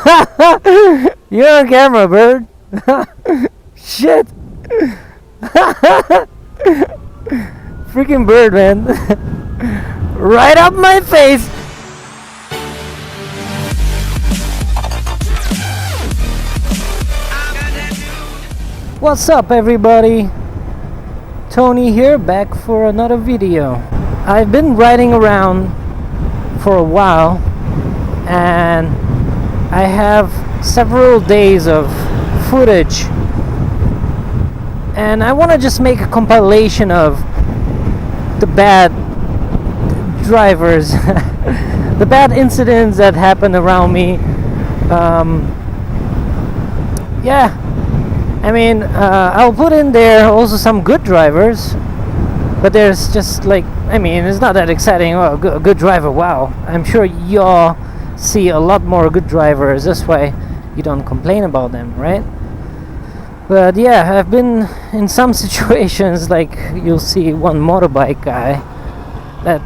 You're on camera, bird. Shit. Freaking bird, man. Right up my face. What's up, everybody? Tony here, back for another video. I've been riding around for a while and I have several days of footage, and I want to just make a compilation of the bad drivers, the bad incidents that happened around me. Yeah, I mean, I'll put in there also some good drivers, but there's just like, I mean, it's not that exciting. Oh, a good driver, wow. I'm sure y'all see a lot more good drivers, this way you don't complain about them, right? But yeah, I've been in some situations, like you'll see one motorbike guy that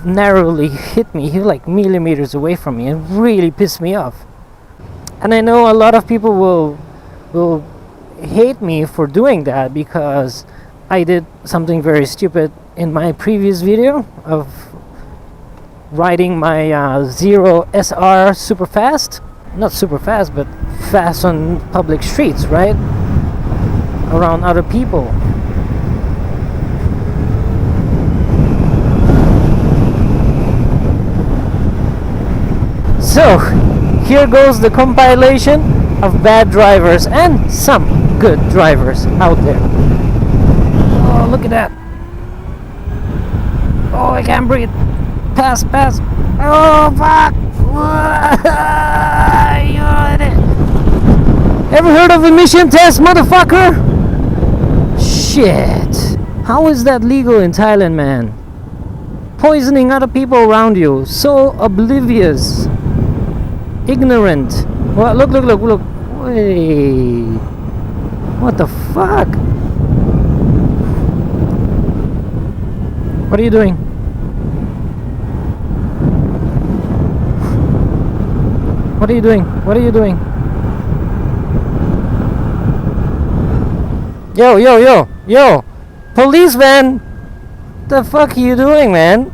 narrowly hit me. He was like millimeters away from me and really pissed me off. And I know a lot of people will hate me for doing that because I did something very stupid in my previous video of riding my Zero SR super fast. Not super fast, but fast on public streets, right? Around other people. So, here goes the compilation of bad drivers and some good drivers out there. Oh, look at that. Oh, I can't breathe. Pass. Oh, fuck. Ever heard of emission test, motherfucker? Shit. How is that legal in Thailand, man? Poisoning other people around you. So oblivious. Ignorant. Well, look. Wait. What the fuck? What are you doing? What are you doing? Yo! Policeman! The fuck are you doing, man?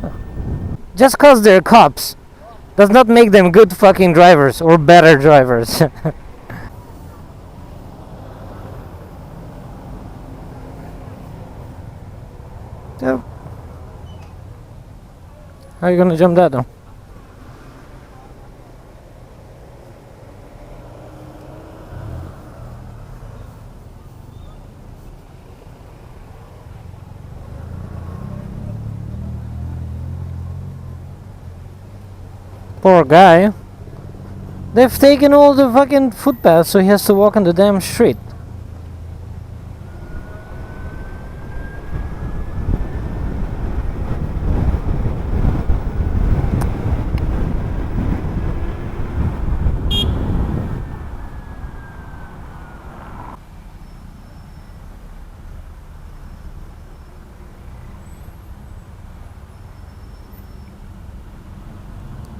Just cause they're cops does not make them good fucking drivers or better drivers. So, how are you gonna jump that though? Poor guy. They've taken all the fucking footpaths, so he has to walk on the damn street.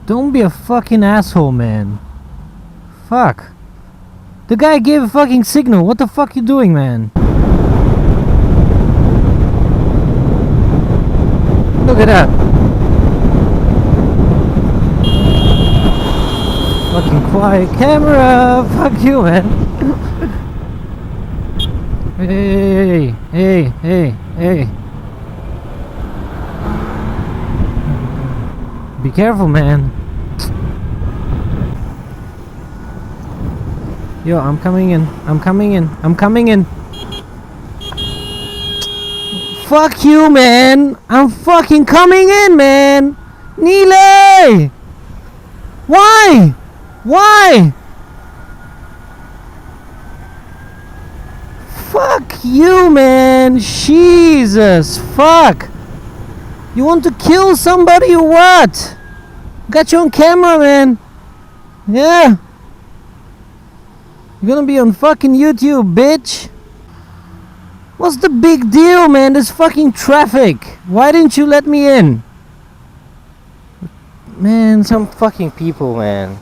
Don't be a fucking asshole, man. Fuck. The guy gave a fucking signal. What the fuck you doing, man? Look at that. Fucking quiet camera. Fuck you, man. Hey. Be careful, man. Yo, I'm coming in. Fuck you, man. I'm fucking coming in, man. Nile! Why? Fuck you, man. Jesus, fuck. You want to kill somebody or what? Got you on camera, man. Yeah. You're gonna be on fucking YouTube, bitch. What's the big deal, man? There's fucking traffic. Why didn't you let me in? Man, some fucking people, man.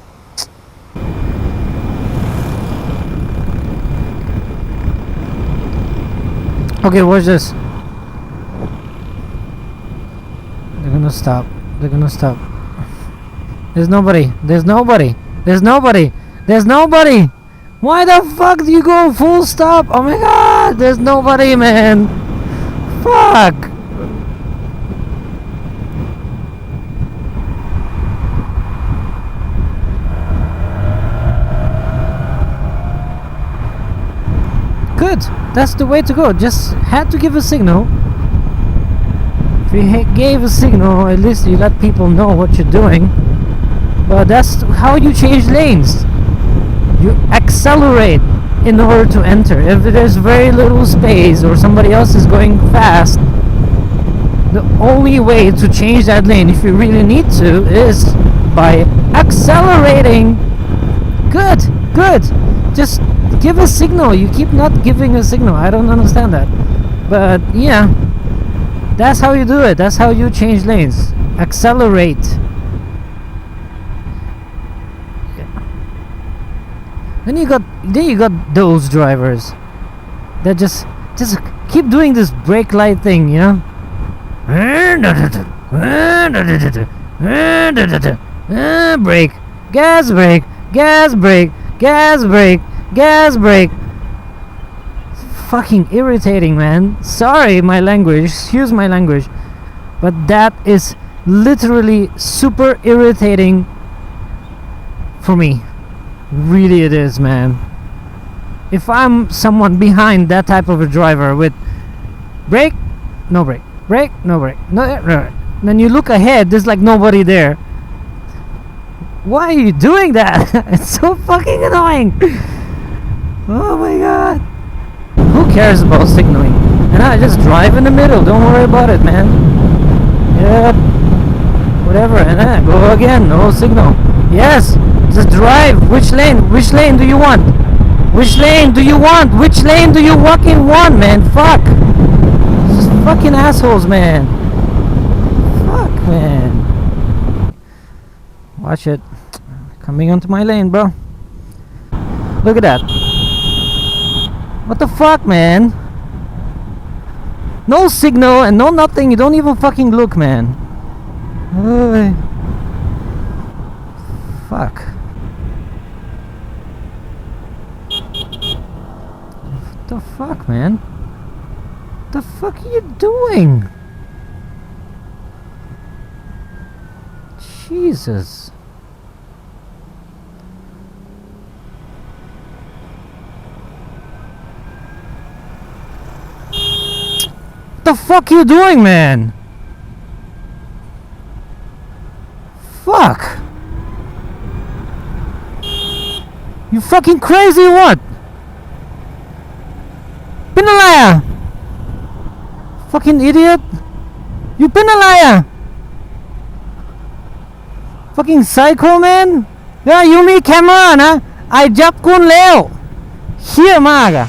Okay, watch this. They're gonna stop. They're gonna stop. There's nobody. There's nobody. There's nobody. There's nobody. Why the fuck do you go full stop? Oh my god. There's nobody, man. Fuck. Good. That's the way to go. Just had to give a signal. If you gave a signal, at least you let people know what you're doing. But that's how you change lanes. You accelerate in order to enter. If there's very little space or somebody else is going fast, the only way to change that lane, if you really need to, is by accelerating. Good, good. Just give a signal. You keep not giving a signal. I don't understand that. But yeah, that's how you do it. That's how you change lanes. Accelerate. Then you got those drivers that just keep doing this brake light thing, you know? Brake, gas brake, gas brake, gas brake, gas brake. Fucking irritating, man. Sorry, my language. Excuse my language, but that is literally super irritating for me. Really it is, man. If I'm someone behind that type of a driver with brake, no brake, brake, no brake, no, then you look ahead, there's like nobody there. Why are you doing that? It's so fucking annoying. Oh my god. Who cares about signaling? And I just drive in the middle, don't worry about it, man. Yep. Whatever, and then go again, no signal. Yes. Just drive. Which lane? Which lane do you want? Which lane do you want? Which lane do you fucking want, man? Fuck. Just fucking assholes, man. Fuck, man. Watch it. Coming onto my lane, bro. Look at that. What the fuck, man? No signal and no nothing. You don't even fucking look, man. Fuck. What the fuck, man? What the fuck are you doing? Jesus. What the fuck are you doing, man? Fuck. You fucking crazy or what? Pinalaya! Fucking idiot! You pinalaya! Fucking psycho, man! Yeah, you me camera na? I jump kun leo! Here, maga!